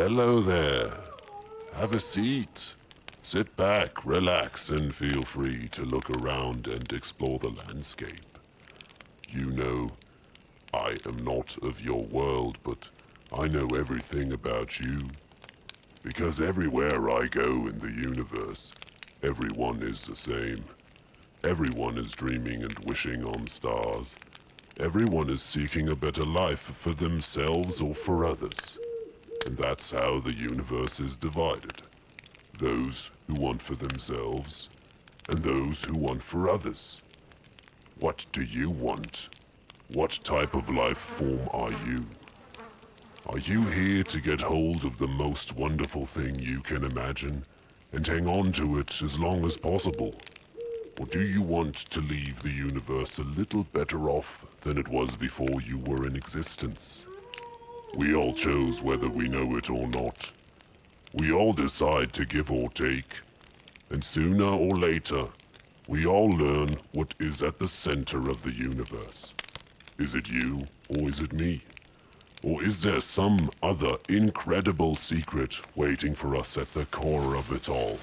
Hello there. Have a seat. Sit back, relax, and feel free to look around and explore the landscape. You know, I am not of your world, but I know everything about you. Because everywhere I go in the universe, everyone is the same. Everyone is dreaming and wishing on stars. Everyone is seeking a better life for themselves or for others. And that's how the universe is divided. Those who want for themselves, and those who want for others. What do you want? What type of life form are you? Are you here to get hold of the most wonderful thing you can imagine, and hang on to it as long as possible? Or do you want to leave the universe a little better off than it was before you were in existence? We all chose whether we know it or not. We all decide to give or take. And sooner or later, we all learn what is at the center of the universe. Is it you, or is it me? Or is there some other incredible secret waiting for us at the core of it all?